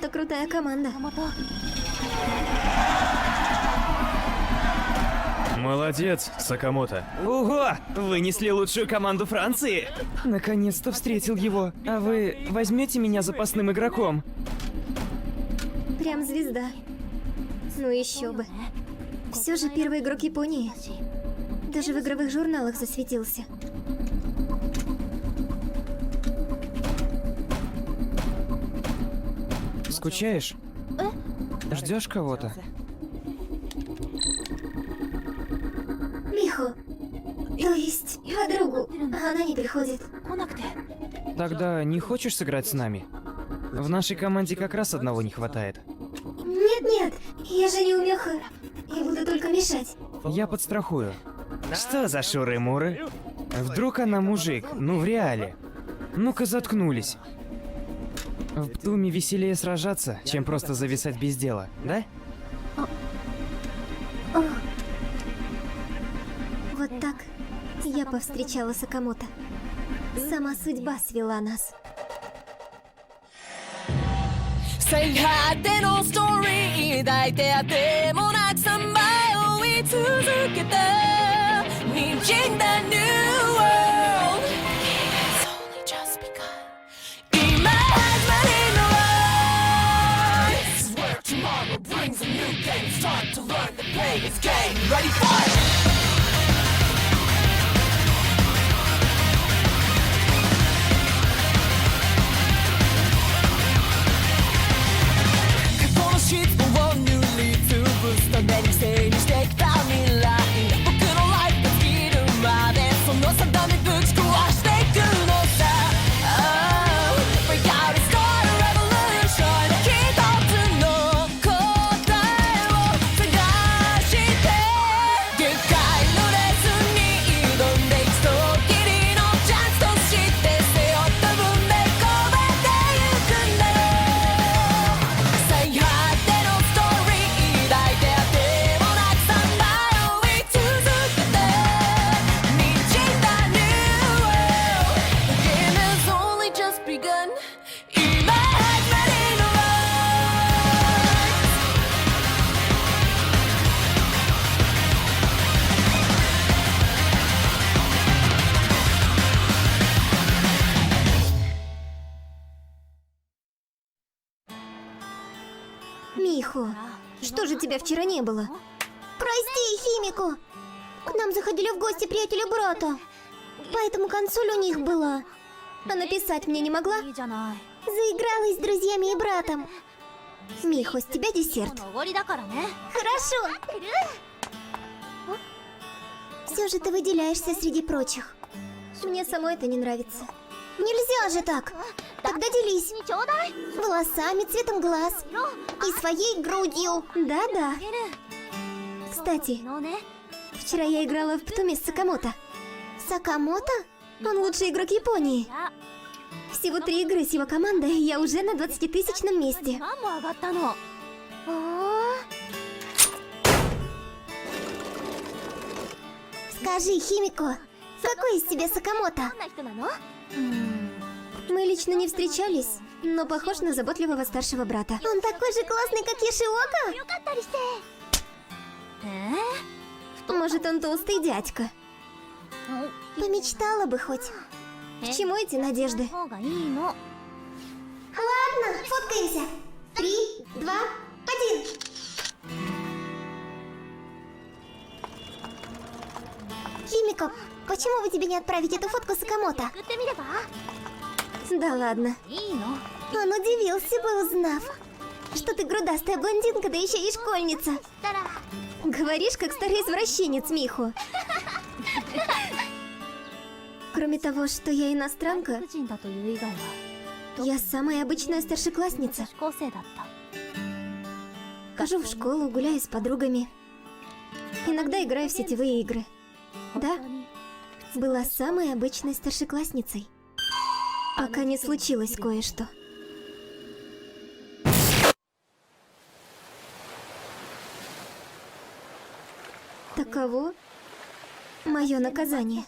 Это крутая команда. Молодец, Сакамото. Ого! Вынесли лучшую команду Франции! Наконец-то встретил его. А вы возьмете меня запасным игроком? Прям звезда. Ну еще бы. Все же первый игрок Японии. Даже в игровых журналах засветился. Скучаешь? Ждешь кого-то? Михо. То есть подругу. Она не приходит. Тогда не хочешь сыграть с нами? В нашей команде как раз одного не хватает. Нет, я же не умеха. Я буду только мешать. Я подстрахую. Что за шуры-муры? Вдруг она мужик, ну в реале. Ну-ка заткнулись. В Птуме веселее сражаться, чем просто зависать без дела, да? Вот так я повстречала Сакамото. Сама судьба свела нас. 最果てのストーリー抱いてあてもなくさまよい続けた滲んだ New World It's only just begun 今始まりの Life This is where tomorrow brings a new day It's time to learn the play this game Ready for it Михо, что же тебя вчера не было? Прости, Химико. К нам заходили в гости приятели брата. Поэтому консоль у них была. А написать мне не могла? Заигралась с друзьями и братом. Михо, с тебя десерт. Хорошо. Все же ты выделяешься среди прочих. Мне самой это не нравится. Нельзя же так. Тогда делись. Волосами, цветом глаз. И своей грудью. Да-да. Кстати, вчера я играла в Птуме с Сакамото. Сакамото? Он лучший игрок Японии. Всего 3 игры с его командой, я уже на 20-тысячном месте. Скажи, Химико, какой из тебя Сакамото? Мы лично не встречались, но похож на заботливого старшего брата. Он такой же классный, как Йошиока? Может, он толстый дядька? Помечтала бы хоть. К чему эти надежды? Ладно, фоткаемся. 3, 2, 1. Химико, почему бы тебе не отправить эту фотку Сакамото? Да ладно. Он удивился бы, узнав, что ты грудастая блондинка, да еще и школьница. Говоришь, как старый извращенец, Михо. Кроме того, что я иностранка, я самая обычная старшеклассница. Хожу в школу, гуляю с подругами. Иногда играю в сетевые игры. Да, была самой обычной старшеклассницей. Пока не случилось кое-что. Таково мое наказание.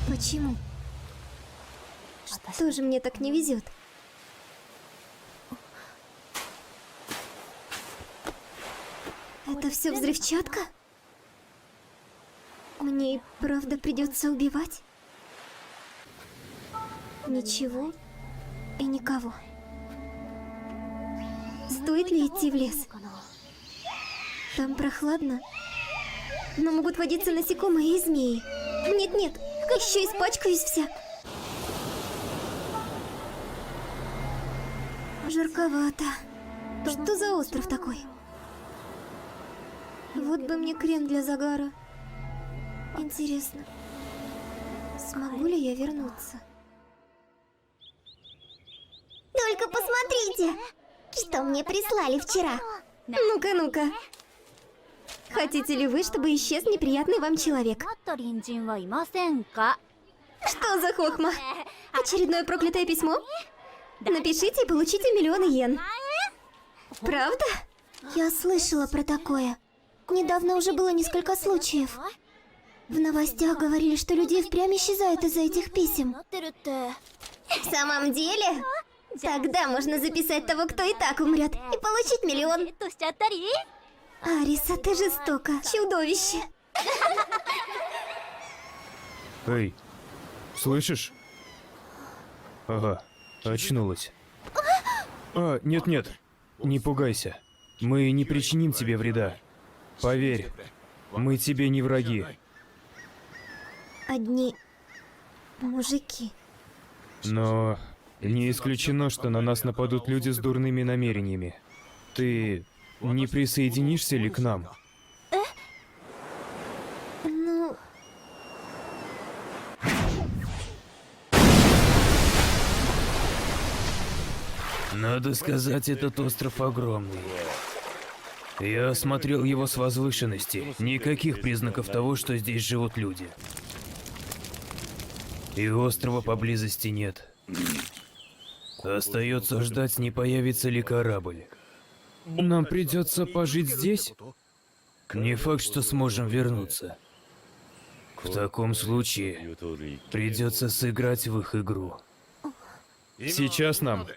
Почему? Что же мне так не везет? Это все взрывчатка? Мне и правда придется убивать? Ничего и никого. Стоит ли идти в лес? Там прохладно, но могут водиться насекомые и змеи. Нет-нет, еще испачкаюсь вся. Жарковато. Что за остров такой? Вот бы мне крем для загара. Интересно, смогу ли я вернуться? Только посмотрите, что мне прислали вчера. Ну-ка, ну-ка. Хотите ли вы, чтобы исчез неприятный вам человек? あった隣人はいませんか Что за хохма? Очередное проклятое письмо? Напишите и получите миллионы йен. Правда? Я слышала про такое. Недавно уже было несколько случаев. В новостях говорили, что люди впрямь исчезают из-за этих писем. なってるって В самом деле? Тогда можно записать того, кто и так умрет, и получить миллион. ゲットしちゃったり Ариса, ты жестоко. Чудовище. Эй, слышишь? Ага, очнулась. Нет-нет, не пугайся. Мы не причиним тебе вреда. Поверь, мы тебе не враги. Одни мужики. Но не исключено, что на нас нападут люди с дурными намерениями. Ты не присоединишься ли к нам? Ну... Надо сказать, этот остров огромный. Я осмотрел его с возвышенности. Никаких признаков того, что здесь живут люди. И острова поблизости нет. Остается ждать, не появится ли корабль. Нам придется пожить здесь? Не факт, что сможем вернуться. В таком случае придется сыграть в их игру. Сейчас нам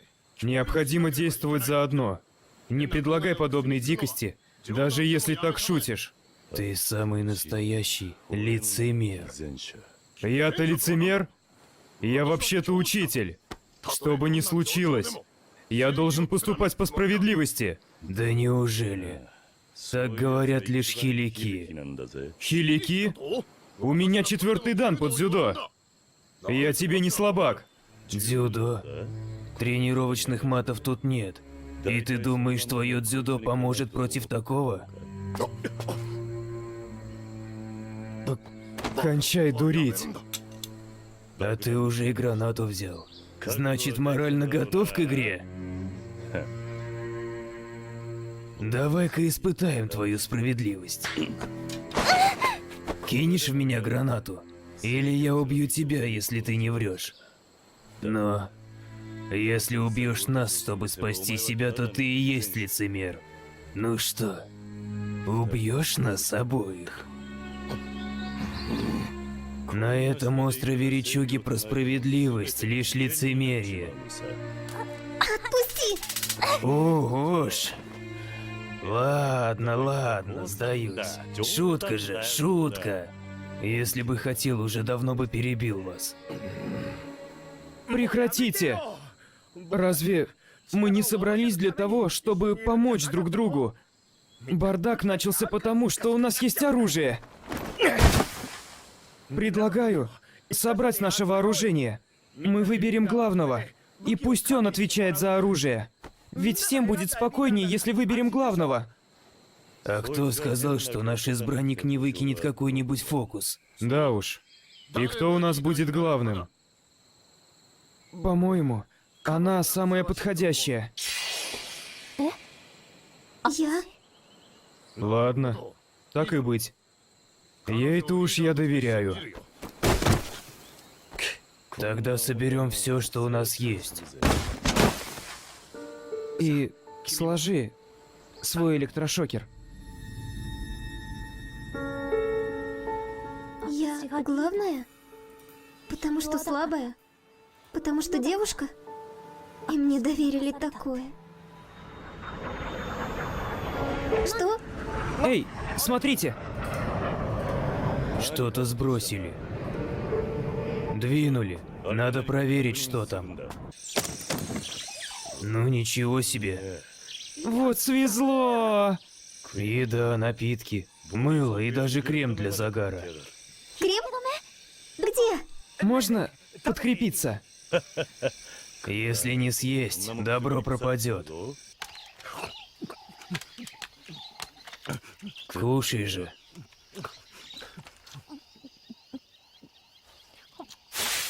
необходимо действовать заодно. Не предлагай подобной дикости, даже если так шутишь. Ты самый настоящий лицемер. Я-то лицемер? Я вообще-то учитель. Что бы ни случилось, я должен поступать по справедливости. Да неужели? Так говорят лишь хилики. Хилики? У меня 4-й дан под дзюдо. Я тебе не слабак. Дзюдо? Тренировочных матов тут нет. И ты думаешь, твое дзюдо поможет против такого? Кончай дурить. А ты уже и гранату взял. Значит, морально готов к игре? Давай-ка испытаем твою справедливость. Кинешь в меня гранату? Или я убью тебя, если ты не врешь? Но если убьешь нас, чтобы спасти себя, то ты и есть лицемер. Ну что, убьешь нас обоих? На этом острове речуги про справедливость лишь лицемерие. Отпусти! Ого ж. Ладно, сдаюсь. Шутка же, шутка. Если бы хотел, уже давно бы перебил вас. Прекратите! Разве мы не собрались для того, чтобы помочь друг другу? Бардак начался потому, что у нас есть оружие. Предлагаю собрать наше вооружение. Мы выберем главного, и пусть он отвечает за оружие. Ведь всем будет спокойнее, если выберем главного. А кто сказал, что наш избранник не выкинет какой-нибудь фокус? Да уж. И кто у нас будет главным? По-моему, она самая подходящая. Я? Ладно, так и быть. Ей-то уж я доверяю. Тогда соберем все, что у нас есть. И сложи свой электрошокер. Я главная? Потому что слабая? Потому что девушка, и мне доверили такое. Что? Эй, смотрите! Что-то сбросили. Двинули. Надо проверить, что там. Ну ничего себе. Вот свезло! Еда, напитки, мыло и даже крем для загара. Крем? Где? Можно подкрепиться? Если не съесть, добро пропадет. Кушай же.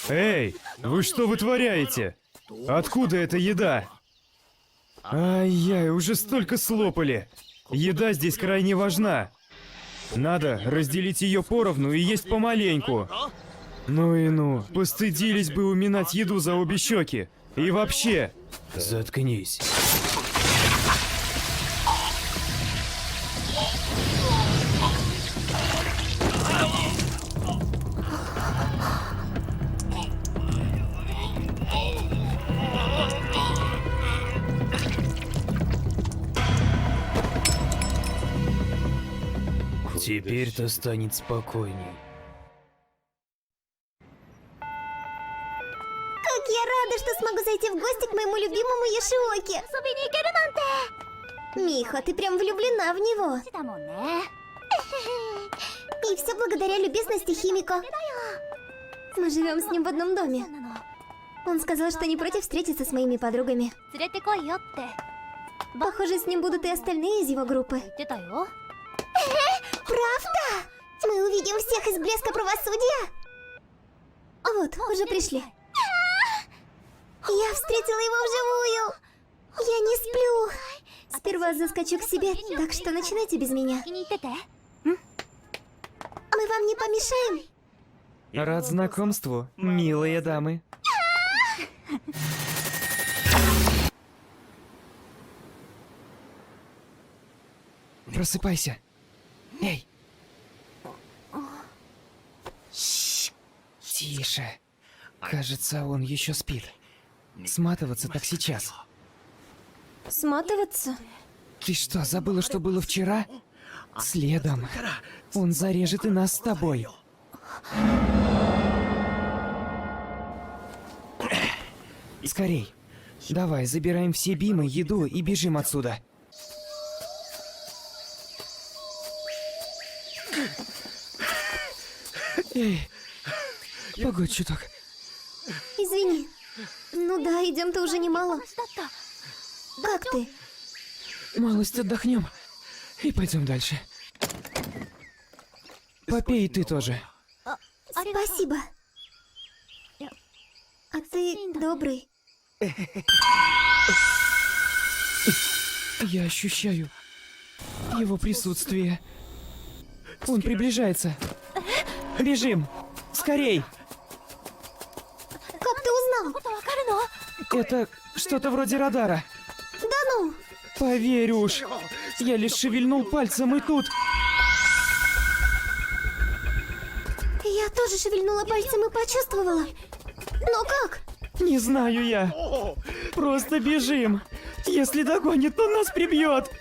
Эй, вы что вытворяете? Откуда эта еда? Ай-яй, уже столько слопали. Еда здесь крайне важна. Надо разделить ее поровну и есть помаленьку. Ну и ну, постыдились бы уминать еду за обе щеки. И вообще. Заткнись. Теперь-то станет спокойней. Как я рада, что смогу зайти в гости к моему любимому Яшиоке. Миха, ты прям влюблена в него. だもんね И все благодаря любезности Химико. Мы живем с ним в одном доме. Он сказал, что не против встретиться с моими подругами. 連れてこいよって Похоже, с ним будут и остальные из его группы. 言ってたよ Правда? Мы увидим всех из блеска правосудия? Вот, уже пришли. Я встретила его вживую. Я не сплю. Сперва заскочу к себе, так что начинайте без меня. 気に入ってて Мы вам не помешаем? Рад знакомству, милые дамы. Просыпайся. Эй. Тише. Кажется, он еще спит. Сматываться так сейчас. Сматываться? Ты что, забыла, что было вчера? Следом. Он зарежет и нас с тобой. Скорей. Давай, забираем все бимы, еду и бежим отсюда. Эй, погодь чуток. Извини. Ну да, идем-то уже немало. Как ты? Малость отдохнем и пойдем дальше. Попей и ты тоже. Спасибо. А ты добрый. Я ощущаю его присутствие. Он приближается. Бежим! Скорей! Как ты узнал? ことわかるの Это что-то вроде радара. Да ну! Поверь уж. Я лишь шевельнул пальцем и тут... Я тоже шевельнула пальцем и почувствовала. Но как? Не знаю я. Просто бежим. Если догонит, то нас прибьет.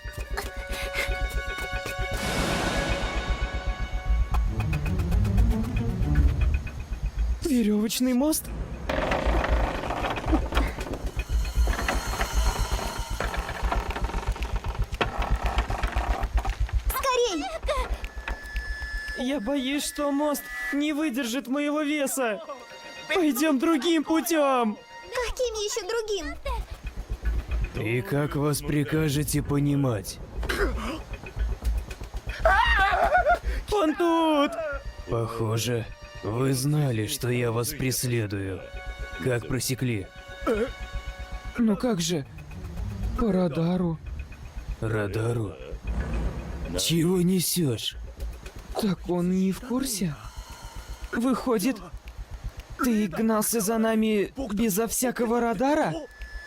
Веревочный мост? Скорей! Я боюсь, что мост не выдержит моего веса. Пойдем другим путем. Каким еще другим? И как вас прикажете понимать? Он тут. Похоже, вы знали, что я вас преследую. Как просекли? Ну как же? По радару. Радару? Чего несешь? Так он не в курсе? Выходит, ты гнался за нами безо всякого радара?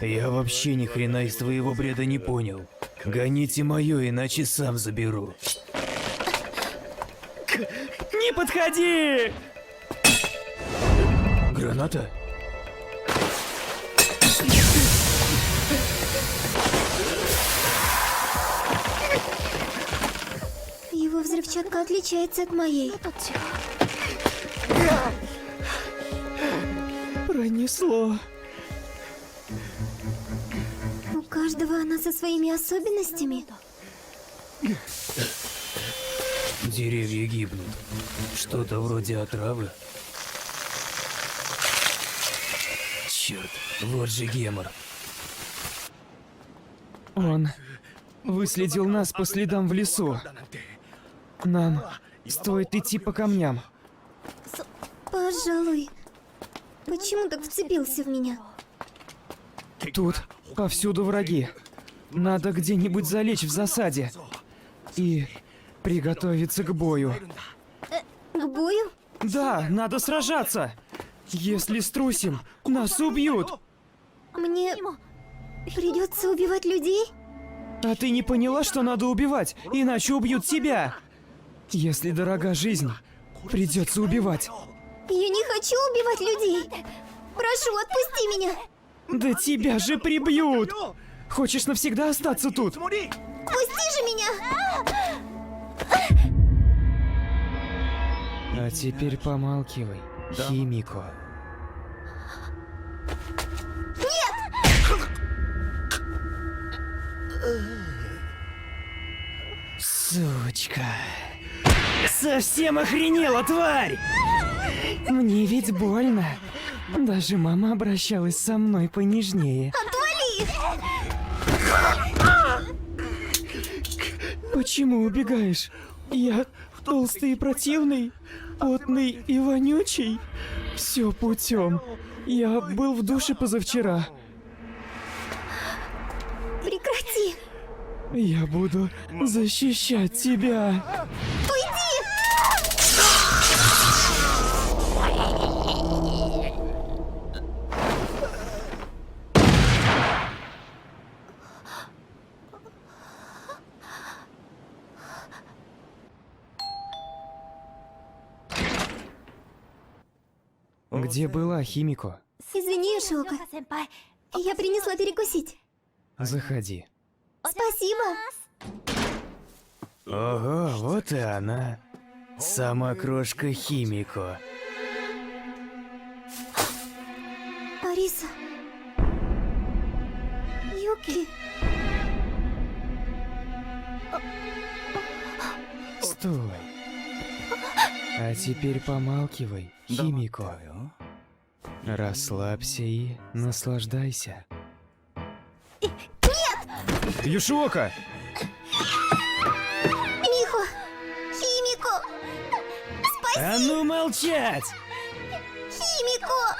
Я вообще ни хрена из твоего бреда не понял. Гоните мое, иначе сам заберу. Не подходи! Граната? Перчатка отличается от моей. Пронесло. У каждого она со своими особенностями. Деревья гибнут. Что-то вроде отравы. Черт, вот же гемор. Он выследил нас по следам в лесу. Нам стоит идти по камням. Пожалуй. Почему так вцепился в меня? Тут повсюду враги. Надо где-нибудь залечь в засаде. И приготовиться к бою. К бою? Да, надо сражаться. Если струсим, нас убьют. Мне придется убивать людей? А ты не поняла, что надо убивать, иначе убьют тебя. Если дорога жизнь, придется убивать. Я не хочу убивать людей. Прошу, отпусти меня. Да тебя же прибьют. Хочешь навсегда остаться тут? Пусти же меня. А теперь помалкивай, Химико. Сучка. Совсем охренела, тварь! Мне ведь больно. Даже мама обращалась со мной понежнее. Отвали! Почему убегаешь? Я толстый и противный, потный и вонючий. Все путем. Я был в душе позавчера. Прекрати. Я буду защищать тебя. Где была, Химико? Извини, Шока. Я принесла перекусить. Заходи. Спасибо. Ого, вот и она. Сама крошка Химико. Ариса. Юки. Стой. А теперь помалкивай, Химико. Расслабься и наслаждайся. Юшиока! Михо. Химико. Спаси, А ну молчать! Химико.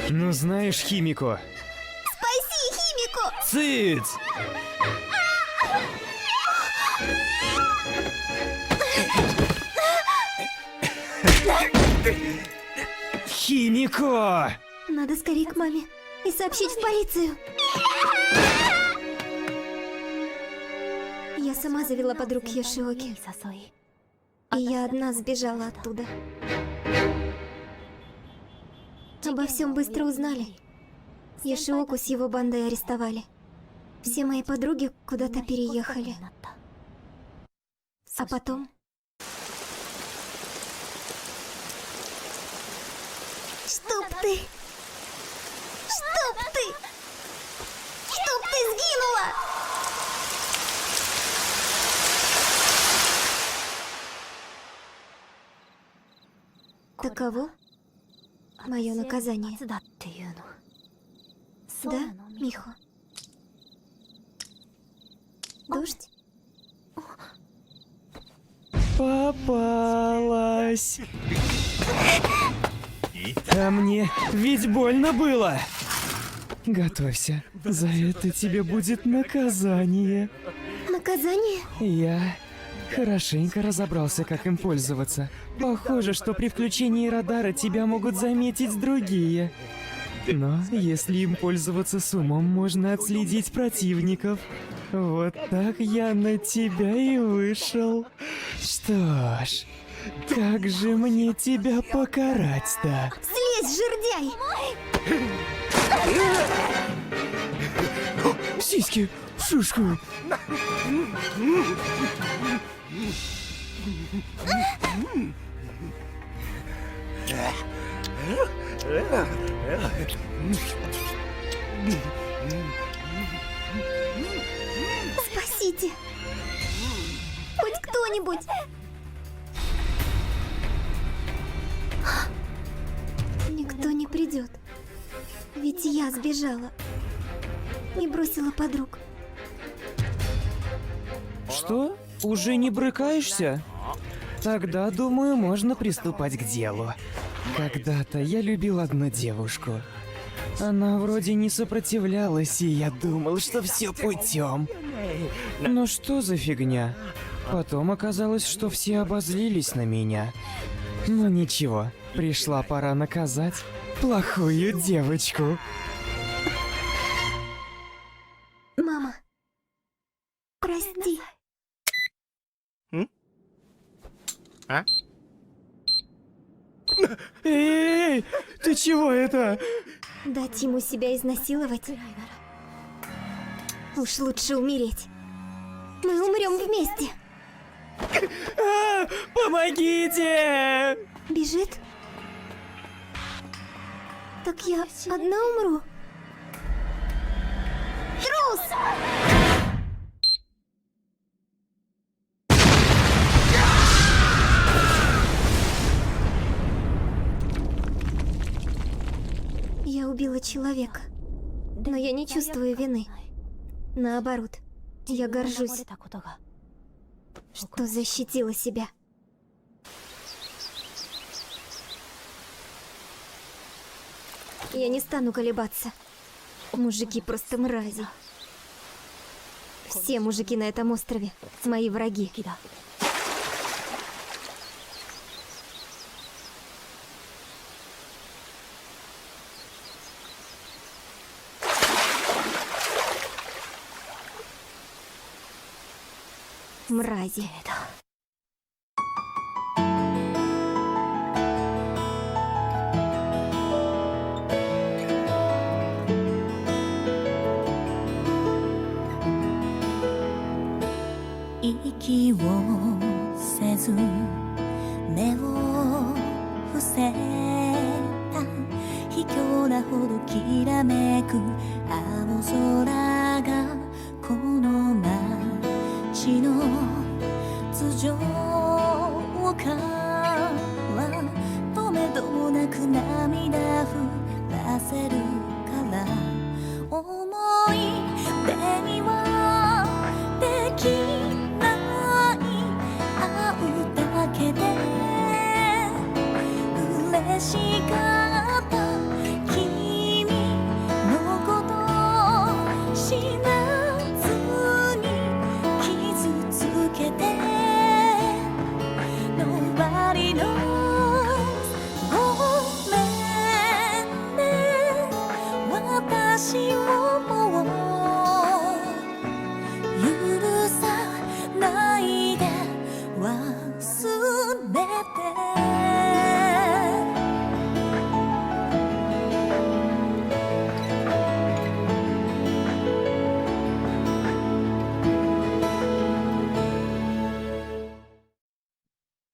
Ну знаешь, Химико, Спаси, Химико. цыц! Химико! Надо скорее к маме и сообщить в полицию. Я сама завела подруг Йошиоки. И я одна сбежала оттуда. Обо всем быстро узнали. Йошиоку с его бандой арестовали. Все мои подруги куда-то переехали. А потом... Чтоб ты! Чтоб ты! Чтоб ты сгинула! Таково мое наказание. Да, Михо? Дождь? Попалась. А мне ведь больно было. Готовься, за это тебе будет наказание. Наказание? Я хорошенько разобрался, как им пользоваться. Похоже, что при включении радара тебя могут заметить другие. Но если им пользоваться с умом, можно отследить противников. Вот так я на тебя и вышел. Что ж, как же мне тебя покарать-то? Слезь, жердяй! Сиськи! шушку. Спасите! Хоть кто-нибудь! Никто не придет. Ведь я сбежала. И бросила подруг. Что? Уже не брыкаешься? Тогда, думаю, можно приступать к делу. Когда-то я любил одну девушку. Она вроде не сопротивлялась, и я думал, что все путем. Но что за фигня? Потом оказалось, что все обозлились на меня. Но ничего, пришла пора наказать плохую девочку. Мама, прости. Эй, ты чего это? Дать ему себя изнасиловать? Уж лучше умереть. Мы умрем вместе. Помогите! Бежит? Так я одна умру? Трус! Я убила человека, но я не чувствую вины. Наоборот, я горжусь, что защитила себя. Я не стану колебаться. Мужики просто мрази. Все мужики на этом острове мои враги. Мрази.息をせず目を伏せた卑怯なほどきらめく青空がこの街の頭上からとめどもなく涙降らせるから思い出にはできない会うだけで嬉しかった君のこと知らずに傷つけて Nobody knows ごめんね私をもう許さないで忘れて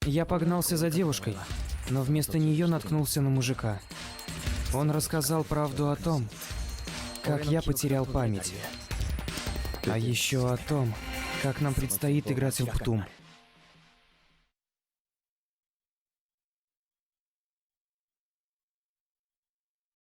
Я погнался за девушкой, но вместо нее наткнулся на мужика. Он рассказал правду о том, как я потерял память. А еще о том, как нам предстоит играть в Птум.